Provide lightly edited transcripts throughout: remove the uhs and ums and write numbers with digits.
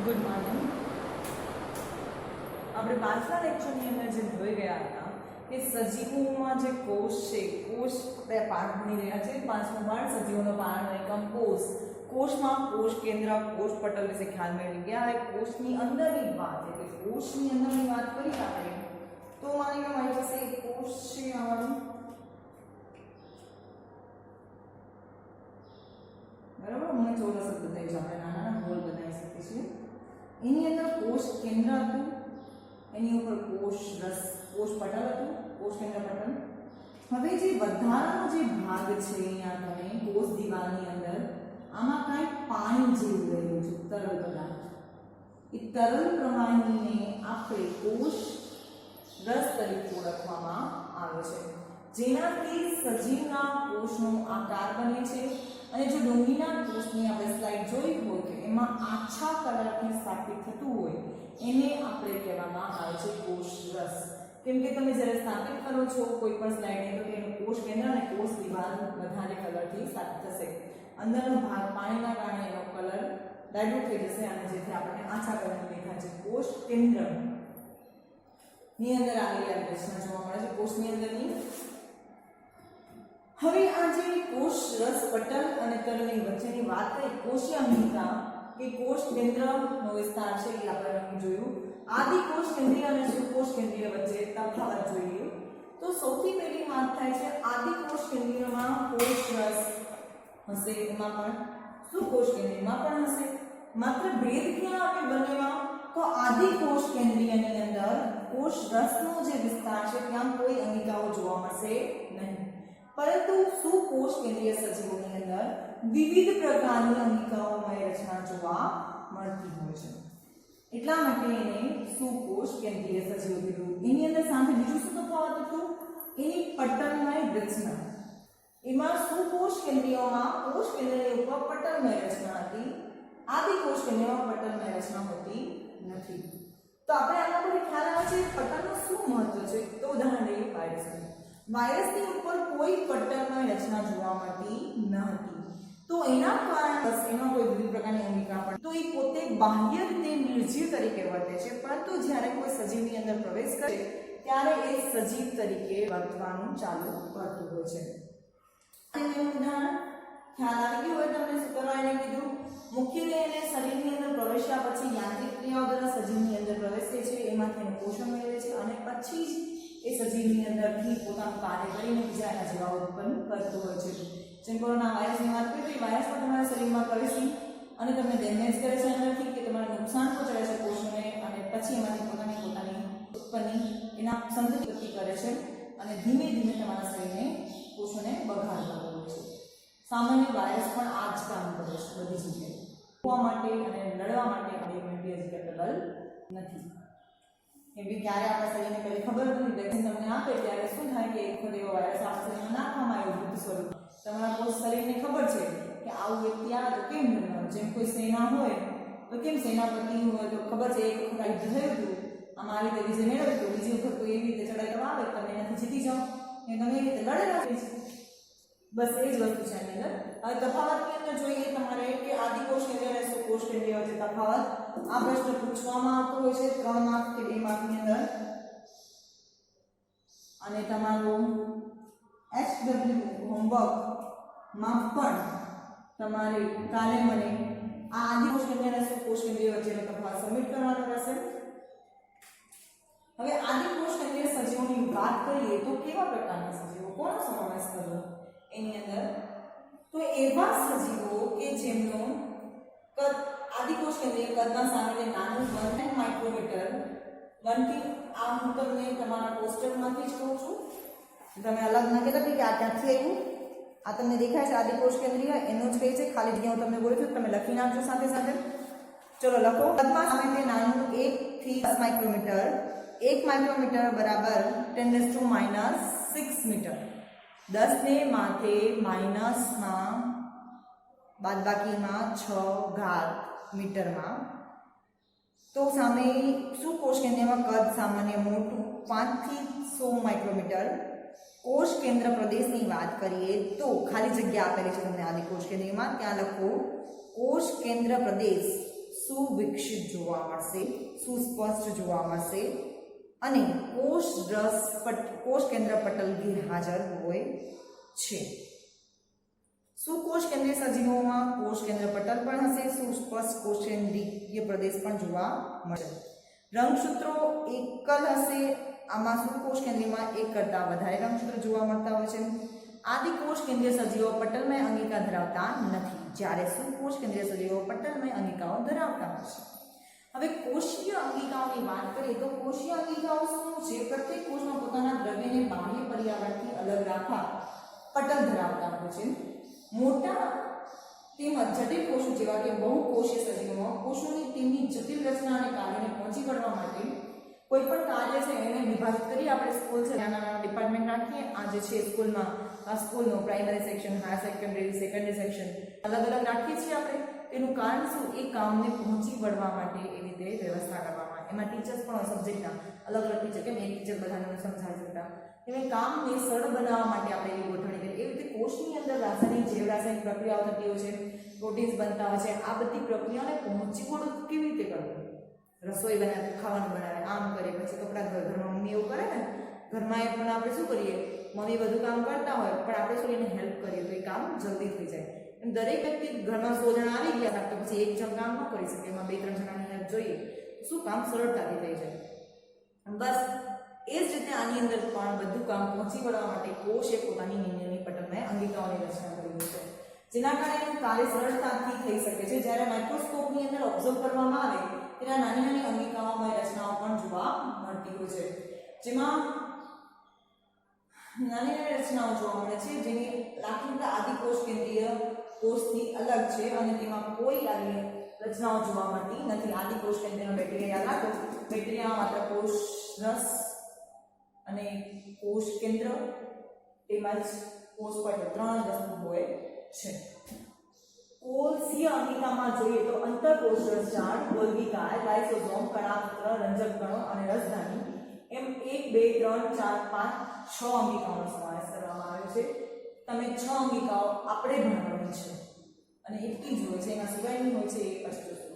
Good morning. આપણે પાછલા લેક્ચરની અંદર જે જોઈ ગયા હતા કે સજીવોમાં જે કોષ છે, કોષ આપણે પાઠ ભણી રહ્યા છે. પાંચમો પાઠ સજીવોનો પાયાનો એકમ કોષ. કોષમાં કોષ કેન્દ્ર, કોષ પટલ વિશે ખ્યાલ મેળવી ગયા. હવે કોષની અંદરની વાત એટલે કોષની અંદરની વાત કરીએ આપણે તો માની લો મારી પાસે એક કોષ છે આવાનું, બરાબર. મને ચોરસ જ બતાવીશ, આપણે નાના નાના ગોળ બનાવી શકીએ છીએ. એની અંદર કોષ કેન્દ્ર હતું, એની ઉપર કોષ રસ, કોષ પટલ હતું, કોષ કેન્દ્ર પટલ. હવે જે વધારાનો જે ભાગ છે અહીંયા તમે કોષ દિવાલની અંદર આમાં કાંઈ પાણી જેવું રહેલું છે, તરલ પદાર્થ. એ તરલ પ્રવાહીને આપણે કોષ રસ તરીકે ઓળખવામાં આવે છે, જેનાથી સજીવના કોષનો આકાર બને છે. અને જો ડુંગળીના કોષની આપણે સ્લાઇડ જોઈ હોય તો એમાં આછા કલરથી સ્થાપિત થતું હોય એને આપણે કહેવામાં આવે છે કોષ રસ. કેમ કે તમે જ્યારે સ્થાપિત કરો છો કોઈ પણ સ્લાઇડને તો એનું કોષ કેન્દ્ર અને કોષ દિવાલ વધારે કલરથી સ્થાપિત થશે. અંદરનો ભાગ પાણીના કારણે એનો કલર ડાયલ્યુટ થઈ જશે અને જેથી આપણને આછા કલરનું દેખાય છે. કોષ કેન્દ્ર ની અંદર આવેલી આ રચના જોવા મળે છે કોષની અંદરની. હવે આ જે કોષ રસ પટલ અને તરલની વચ્ચેની વાત કરી, કોષીય અંગિકા કે કોષ કેન્દ્રનો વિસ્તાર છે એ આપણે જોયું. આદિ કોષ કેન્દ્રીય અને સુકોષ કેન્દ્રીય વચ્ચે તફાવત જોઈએ તો સૌથી પહેલી વાત થાય છે આદિ કોષ કેન્દ્રીયમાં કોષ રસ હશે, એમાં પણ સુકોષ કેન્દ્રીયમાં પણ હશે. માત્ર ભેદ ક્યાં આવે બંનેમાં તો આદિ કોષ કેન્દ્રીયની અંદર કોષ રસનો જે વિસ્તાર છે ત્યાં કોઈ અંગિકાઓ જોવા મળશે નહીં, પરંતુ સુકોષ કેન્દ્રીય સજીવોની અંદર વિવિધ પ્રકારની અંગિકાઓમય રચના જોવા મળતી હોય છે. એટલા માટે એને સુકોષ કેન્દ્રીય સજીવો કીધું. એની અંદર સાથે બીજું શું તફાવત હતું? એની પટલમય રચના. એમાં સુકોષ કેન્દ્રીયોમાં કોષ કેન્દ્રની ઉપર પટલમય રચના હતી, આદિ કોષ કેન્દ્રમાં પટલમય રચના હોતી નથી. તો આપણે આના પર ખ્યાલ આવે છે પટલનું શું મહત્વ છે. તો ઉદાહરણ લઈએ વાયરસનું. વાયરસની ઉપર કોઈ પટલમય રચના જોવા મળતી ન હતી, તો એના કારણે બસ એમાં કોઈ વિવિધ પ્રકારની અંગિકા પણ તો એ પોતે બાહ્ય રીતે નિર્જીવ તરીકે વર્તે છે, પરંતુ જ્યારે કોઈ સજીવની અંદર પ્રવેશ કરે ત્યારે એ સજીવ તરીકે વર્તવાનું ચાલુ કરતું હોય છે. એનું ઉદાહરણ ખ્યાલ આવી ગયું હોય તમને શું કરવા એને કીધું? મુખ્યત્વે એને શરીરની અંદર પ્રવેશ્યા પછી યાંત્રિક ક્રિયાઓ દ્વારા સજીવની અંદર પ્રવેશે છે, એમાંથી એનું પોષણ મેળવે છે અને પછી જ એ સજીવની અંદરથી પોતાનું કાર્ય કરીને બીજા એના જેવા ઉત્પન્ન કરતું હોય છે. જેમ કોરોના વાયરસની વાત કરીએ તો એ વાયરસ પણ તમારા શરીરમાં પ્રવેશી અને તમને ડેમેજ કરે છે અંદરથી, કે તમારે નુકસાન પહોંચાડે છે કોષોને અને પછી એમાંથી પોતાની ઉત્પન્ન એના સંતતિ કરે છે અને ધીમે ધીમે તમારા શરીરને કોષોને બગાડતા હોય છે. સામાન્ય વાયરસ પણ આ જ કામ કરે છે બધી જગ્યાએ. હોવા માટે અને લડવા માટે આપણી ઇમ્યુનિટી હજી કેપેબલ નથી. કેમ કે ક્યારે આપણા શરીરને પહેલી ખબર નથી, વેક્સિન તમને આપે ત્યારે શું થાય કે એક વખત એવો વાયરસ આપણા શરીરમાં નાખવામાં આવ્યો વૃદ્ધ સ્વરૂપ. તમારા શરીરને ખબર છે કે આવું વ્યક્તિ આવે તો કેમ બનવાનું. જેમ કોઈ સેના હોય તો કેમ સેનાપતિ હોય તો ખબર છે એક વખત યુદ્ધ થયું હતું, આમાં આવી રીતે વિજય મેળવ્યો હતો, બીજી વખત કોઈ એવી રીતે ચડાઈ કરવા આવે તમે એનાથી જીતી જાઓ એ તમે એવી રીતે લડેલા છે. બસ એ જ વસ્તુ છે એની અંદર. હવે તફાવતની અંદર જોઈએ તમારે કે આદિ કોષ કેન્દ્ર અને સુકોષ કેન્દ્ર વચ્ચે તફાવત. આ પ્રશ્ન પૂછવામાં આવતો હોય છે 3 માર્ક કે 2 માર્કની અંદર અને તમારું HW હોમવર્ક માં પણ તમારે કાલે મને આ આદિ કોષ કેન્દ્ર અને સુકોષ કેન્દ્ર વચ્ચેનો તફાવત સબમિટ કરવાનો રહેશે. હવે આદિ કોષ કેન્દ્રીય સજીવોની વાત કરીએ તો કેવા પ્રકારના સજીવો કોનો સમાવેશ કરવો એની અંદર? તો એવા સજીવો કે જેમનો કદ આદિ કોષ કેન્દ્રીય કદના સામે નાનું 1 માઇક્રોમીટર 1 થી આ હું તમને તમારા પોસ્ટરમાંથી જ કહું છું, તમે અલગ ન કહેતા કે આ ક્યાંથી આવ્યું. આ તમને દેખાય છે આદિ કોષ કેન્દ્રીય, એનો જ કહે છે. ખાલી જગ્યા હું તમને બોલું છું, તમે લખી નાખજો સાથે સાથે. ચલો લખો. કદમાં સામે નાનું 1 થી 10 માઇક્રોમીટર. 1 માઇક્રોમીટર બરાબર 10⁻⁻6 મીટર. 10 ને માથે માઇનસમાં બાદબાકીમાં 6 ઘાત મીટરમાં. તો સામે સુકોષ કેન્દ્રમાં કદ સામાન્ય મોટું 5 થી 100 માઇક્રોમીટર. કોષ કેન્દ્ર પ્રદેશની વાત કરીએ તો ખાલી જગ્યા આપેલી છે તમને આદિ કોષ કેન્દ્રમાં, ત્યાં લખો કોષ કેન્દ્ર પ્રદેશ સુવિકસિત જોવા મળશે, સુસ્પષ્ટ જોવા મળશે અને કોષ કેન્દ્ર પટલ ગેરહાજર હોય છે. સુકોષ કેન્દ્રીય સજીવોમાં કોષ કેન્દ્ર પટલ પણ હશે, સુસ્પષ્ટ કોષ કેન્દ્રીય પ્રદેશ પણ જોવા મળશે. રંગસૂત્રો એકલ હશે. આમાં સુકોષ કેન્દ્રીયમાં એક કરતાં વધારે રંગસૂત્રો જોવા મળતા હોય છે. આદિકોષ કેન્દ્રીય સજીવો પટલમય અંગિકા ધરાવતા નથી, જ્યારે સુકોષ કેન્દ્રીય સજીવો પટલમય અંગિકાઓ ધરાવતા હોય છે. હવે કોષીય અંગિકાઓની વાત કરીએ તો કોષીય અંગિકાઓ શું છે? પ્રત્યેક કોષમાં પોતાના દ્રવ્યને બાહ્ય પર્યાવરણથી અલગ રાખવા પટલ ધરાવતા હોય છે. મોટા તેમજ જટિલ કોષો જેવા કે બહુકોષીય સજીવોમાં કોષોની તેમની જટિલ રચના અને કાર્યને પહોંચી વળવા માટે કોઈ પણ કાર્ય છે એને વિભાજિત કરી આપણે સ્કૂલ છે નાના ડિપાર્ટમેન્ટ રાખીએ. આ જે છે સ્કૂલમાં આ સ્કૂલનો primary section, higher secondary section અલગ અલગ રાખીએ છીએ આપણે. તેનું કારણ શું? એ કામને પહોંચી વળવા માટે એવી રીતે વ્યવસ્થા કરવામાં. એમાં ટીચર્સ પણ હોય સબ્જેક્ટના અલગ અલગ ટીચર, કેમ એક ટીચર બધાને સમજાવી શકતા. એમાં કામને સરળ બનાવવા માટે આપણે એવી ગોઠવણી કરી. એવી રીતે કોષની અંદર રાસાયણિક જૈવ રાસાયણિક પ્રક્રિયાઓ થતી હોય છે, પ્રોટીન્સ બનતા હોય છે. આ બધી પ્રક્રિયાઓને પહોંચી વળવું કેવી રીતે કરવું? રસોઈ બનાવે, ખાવાનું બનાવે, આમ કરે, પછી કપડાં ધોય. ઘરમાં મમ્મી એવું કરે ને, ઘરમાં એ પણ આપણે શું કરીએ, મમ્મી બધું કામ કરતા હોય પણ આપણે શું એને હેલ્પ કરીએ તો એ કામ જલ્દી થઈ જાય. એમ દરેક વ્યક્તિ ઘરમાં 100 જણા આવી ગયા તો પછી એક જણ કામ ન કરી શકે, એમાં 2-3 જણાની હેલ્પ જોઈએ, શું કામ સરળતાથી થઈ જાય. બસ એ જ રીતે આની અંદર પણ બધું કામ પહોંચી વળવા માટે કોષે પોતાની નિર્ણયની પટલમય અંગિકાઓની રચના કરી છે, જેના કારણે એનું કાર્ય સરળતાથી થઈ શકે છે. જ્યારે માઇક્રોસ્કોપની અંદર ઓબ્ઝર્વ કરવામાં આવે ત્યારે નાની નાની અંગિકાઓમય રચનાઓ પણ જોવા મળતી હોય છે, જેમાં નાની નાની રચનાઓ જોવા મળે છે જેની લાક્ષણિકતા આદિકોષ કેન્દ્રીય કોષથી અલગ છે અને તેમાં કોઈ આવી રચનાઓ જોવા મળતી નથી. આદિકોષ કેન્દ્રીય બેક્ટેરિયા યાદ રાખો, બેક્ટેરિયામાં માત્ર કોષ રસ અને કોષ કેન્દ્ર તેમજ કોષ પટલ 3 વસ્તુ હોય છે. કોષીય અંગિકામાં જોઈએ તો અંતઃકોષરસ ઝાડ, ગોલ્ગીકાય, લાઇસોસોમ, કણાપત્ર, રંજક કણો અને રસધાની એમ 1 2 3 4 5 6 અંગિકાઓનો સમાવેશ કરવામાં આવ્યો છે. તમે 6 અંગિકાઓ આપણે ભણવાની છે અને એટલી જ હોય છે, એના સિવાયની હોય છે એ પછી જોશું.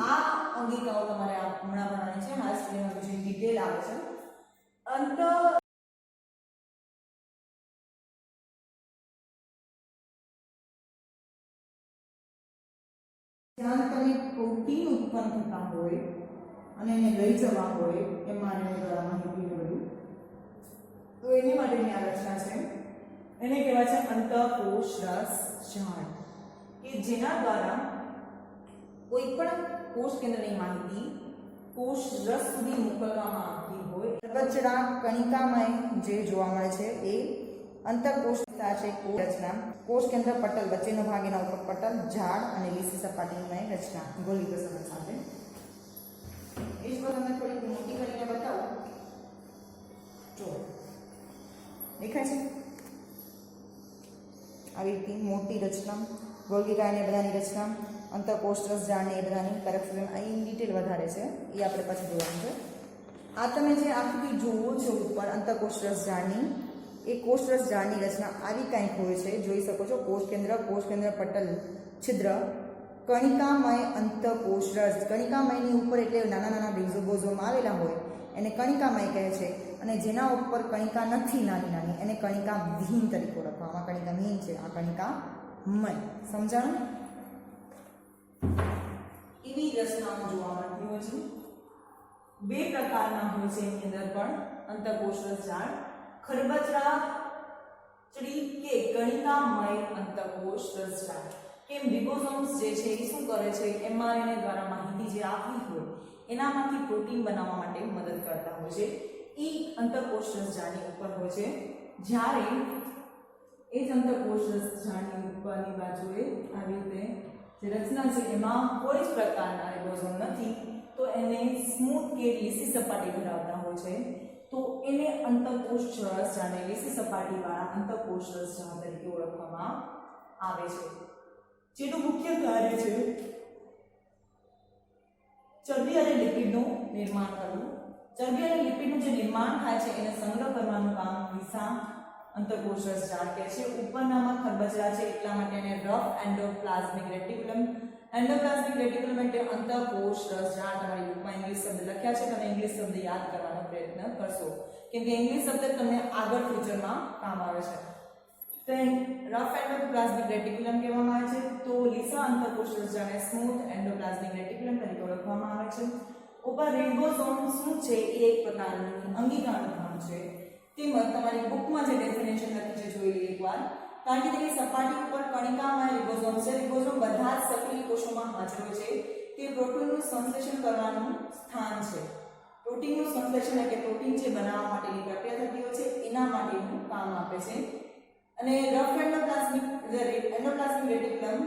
આ અંગિકાઓ તમારે હમણાં ભણવાની છે, હાલ સ્ટડીમાં બીજી ડિટેલ આવે છે. જ્યાં તમે પ્રોટીન ઉત્પન્ન થતા હોય અને એને લઈ જવા હોય એમાં એને દ્વારા માહિતી બધું, તો એની માટેની આ રચના છે. એને કહેવાય છે અંતઃકોષરસ ઝાડ, કે જેના દ્વારા કોઈ પણ કોષ કેન્દ્રની માહિતી કોષ રસ સુધી મોકલવામાં આવતી હોય. રબચડા કણિકામય જે જોવા મળે છે એ અંતઃકોષતા છે. કોષ રચના, કોષ કેન્દ્ર પટલ વચ્ચેનો ભાગ, એના ઉપર પટલ, ઝાડ અને લીસી સપાટીમય રચના ગોલી પ્રસંગ સાથે. એ જ તમને થોડી મોટી કરીને બતાવું. જો દેખાય છે આવી રીતે મોટી રચના, ગોલ્ગીકાય ને બધાની રચના, અંતઃકોષરસ ઝાડ ને એ બધાની કરેક્શન અહીં ડિટેલ વધારે છે, એ આપણે પછી જોવાનું છે. આ તમે જે આકૃતિ જુઓ છો ઉપર અંતઃકોષરસ ઝાડની, એ કોષરસ ઝાડની રચના આવી કંઈક હોય છે, જોઈ શકો છો. કોષ કેન્દ્ર પટલ, છિદ્ર, કણિકામય અંતઃકોષરસ. કણિકામયની ઉપર એટલે નાના નાના બીજોબોઝોમ આવેલા હોય એને કણિકામય કહે છે, અને જેના ઉપર કણિકા નથી નાની નાની એને કણિકાવિહીન તરીકે ઓળખવામાં. કણિકાવિહીન છે, આ કણિકામય. સમજાણું? એવી રચનાઓ જોવા મળતી હોય છે. 2 પ્રકારના હોય છે એની અંદર પણ અંતઃકોષરસ ઝાડ, ખરબચડાચડી કે કણિકામય અંતઃકોષરસ ઝાડ. કેમ રિબોસોમ્સ જે છે એ શું કરે છે, એમઆરએનએ દ્વારા માહિતી જે આપવી હોય એનામાંથી પ્રોટીન બનાવવા માટે મદદ કરતા હોય છે. એ અંતઃકોષરસ ઝાડની ઉપર હોય છે. જ્યારે એ જ અંતઃકોષરસ ઝાડની ઉપરની બાજુએ આવી રીતે જે રચના છે એમાં કોઈ જ પ્રકારના રિબોસોમ નથી, તો એને સ્મૂથ કે લીસી સપાટી ધરાવતા હોય છે, તો એને અંતઃકોષરસ ઝાડને લીસી સપાટીવાળા અંતઃકોષરસ ઝાડ તરીકે ઓળખવામાં આવે છે. જેનું મુખ્ય કાર્ય છે ચરબી અને લિપિડનું નિર્માણ કરવું. ચરબી અને લિપિડનું જે નિર્માણ થાય છે એને સંગ્રહ કરવાનું કામ લીસા અંતઃકોષરસ ઝાડ કહે છે. ઉપરનામાં ખરબચડા છે એટલા માટે એને rough endoplasmic reticulum endoplasmic reticulum એટલે અંતઃકોષ રસજાળ. તમારી બુકમાં ઇંગ્લિશ શબ્દ લખ્યા છે, તમે ઇંગ્લિશ શબ્દ યાદ કરવાનો પ્રયત્ન કરશો કેમ કે ઇંગ્લિશ શબ્દ તમને આગળ ફ્યુચરમાં કામ આવે છે. તો રફ એન્ડોપ્લાઝમિક રેટિક્યુલમ કહેવામાં આવે છે. તો લીસા અંતઃકોષ રસજાળને સ્મૂથ એન્ડોપ્લાઝમિક રેટિક્યુલમ તરીકે ઓળખવામાં આવે છે. ઉપર રિબોસોમ શું છે એ એક પ્રકારનું અંગિકાનું ભાગ છે. તેમજ તમારી બુકમાં જે ડેફિનેશન લખી છે જોઈ લઈએ એકવાર. કારણ કે તેની સપાટી ઉપર કણિકામાં રિબોસોમ છે. રિબોસોમ બધા જ સક્રિય કોષોમાં હાજર હોય છે. તે પ્રોટીનનું સંશ્લેષણ કરવાનું સ્થાન છે. પ્રોટીનનું સંશ્લેષણ એટલે પ્રોટીન જે બનાવવા માટેની પ્રક્રિયા થતી હોય છે એના માટેનું કામ આપે છે. અને રફ એન્ડોપ્લાઝમિક રેટિક્યુલમ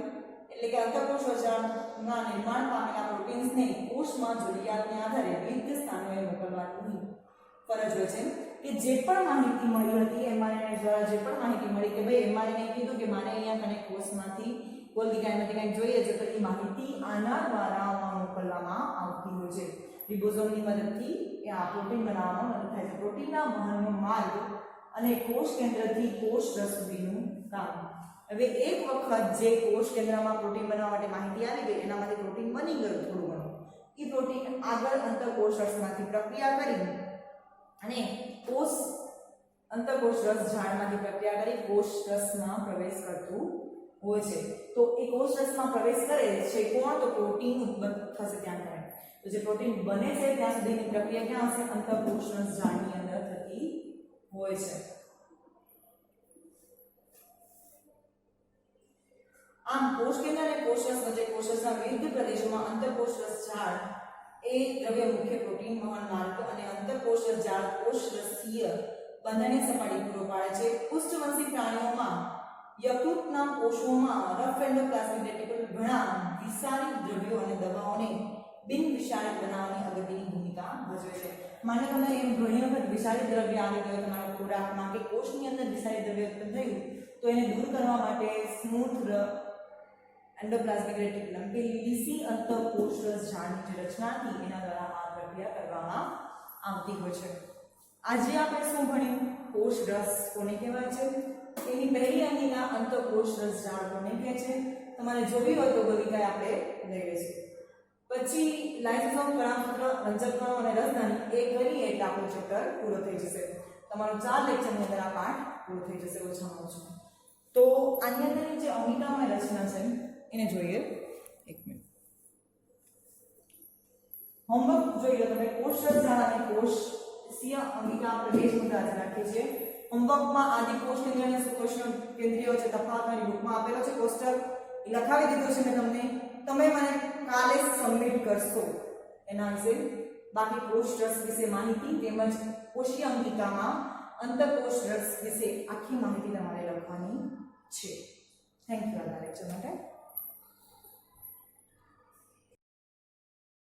એટલે કે અંતઃકોષ રસજાળના નિર્માણ પામેલા પ્રોટીન્સને કોષમાં જરૂરિયાતને આધારે વિવિધ સ્થાનોએ મોકલવાની ફરજ હોય છે. કે જે પણ માહિતી મળી હતી એમઆરએનએ દ્વારા જે પણ માહિતી મળી કે ભાઈ એમઆરએનએ કીધું કે મારે અહીંયા કને કોષમાંથી ગોલ્ગી ગાયમાંથી કંઈક જોઈએ છે તો એ માહિતી આના દ્વારા મોકલવામાં આવતી હોય છે. રિબોસોમની મદદથી આ પ્રોટીન બનાવવામાં મદદ થાય છે. પ્રોટીનના વહનનો માર્ગ અને કોષ કેન્દ્રથી કોષ રસ સુધીનું કામ. હવે એક વખત જે કોષ કેન્દ્રમાં પ્રોટીન બનાવવા માટે માહિતી આવી ગઈ એનામાંથી પ્રોટીન બની ગયું થોડું ઘણું, એ પ્રોટીન આગળ અંતઃકોષ રસમાંથી પ્રક્રિયા કરી અને કોષ અંતઃકોષ રસ ઝાડમાંથી પ્રક્રિયા કરી કોષ રસમાં પ્રવેશ કરતું હોય છે. તો એ કોષ રસમાં પ્રવેશ કરે છે કોણ? તો પ્રોટીન ઉત્પન્ન થશે ત્યાં કરે. તો જે પ્રોટીન બને છે ત્યાં સુધીની પ્રક્રિયા ક્યાં હશે? અંતઃકોષ રસ ઝાડની અંદર થતી હોય છે. આમ કોષ કેન્દ્ર અને કોષ રસ વચ્ચે કોષ રસના વિવિધ પ્રદેશોમાં અંતઃકોષ રસ ઝાડ એ દ્રવ્ય મુખ્ય પ્રોટીન વહન માર્ગ અને અંતઃકોષ રસ ઝાડ કોષ રસીય બંધનની સપાટી પૂરો પાડે છે. પુષ્ઠવંશી પ્રાણીઓમાં યકૃતના કોષોમાં રફ એન્ડોપ્લાઝમિક રેટિક્યુલમ ઘણા વિષારી દ્રવ્યો અને દવાઓને બિન વિષારી બનાવવાની અગત્યની ભૂમિકા ભજવે છે. માનો તમે એમ ઘણી વખત વિષારી દ્રવ્ય આવી ગયો તમારા ખોરાકમાં કે કોષની અંદર વિષારી દ્રવ્ય ઉત્પન્ન થયું તો એને દૂર કરવા માટે સ્મૂથ એન્ડોપ્લાઝમિક રેટિક્યુલમ કે લીસી અંતઃકોષ રસ ઝાડની જે રચના હતી એના દ્વારા આ પ્રક્રિયા કરવામાં આવતી હોય છે. આજે આપણે શું ભણ્યું? કોષ રસ કોને કહેવાય છે? એની પહેલી અંગિકા અંતઃકોષ રસ ઝાડ કોને કહે છે? તમારે જોવી હોય તો ગોલિકા આપણે લઈ લઈશું. પછી લાઇસોસોમ, કણાસૂત્ર, રંજકકણો અને રસધાની એ કરીએ એટલે આપણો ચેપ્ટર પૂરો થઈ જશે. તમારો 4 લેક્ચરની અંદર આ પાઠ પૂરો થઈ જશે ઓછામાં ઓછું. તો આની અંદરની જે અંગિકામય રચના છે એને જોઈએ. એક મિનિટ હોમવર્ક જોઈ લો તમે. કોષ રસ ઝાડ અને કોષીય અંગિકા આપણે બે જ મુદ્દા રાખીએ છીએ. હોમવર્કમાં આદિ કોષ કેન્દ્ર અને સુકોષ કેન્દ્રીય છે તફાવત મારી બુકમાં આપેલો છે કોષ્ટક એ લખાવી દીધો છે મેં તમને. તમે મને કાલે સબમિટ કરશો એના વિશે બાકી કોષ રસ વિશે માહિતી તેમજ કોષીય અંગિકામાં અંતઃકોષ રસ વિશે આખી માહિતી તમારે લખવાની છે. થેન્ક યુ આ લેક્ચર માટે.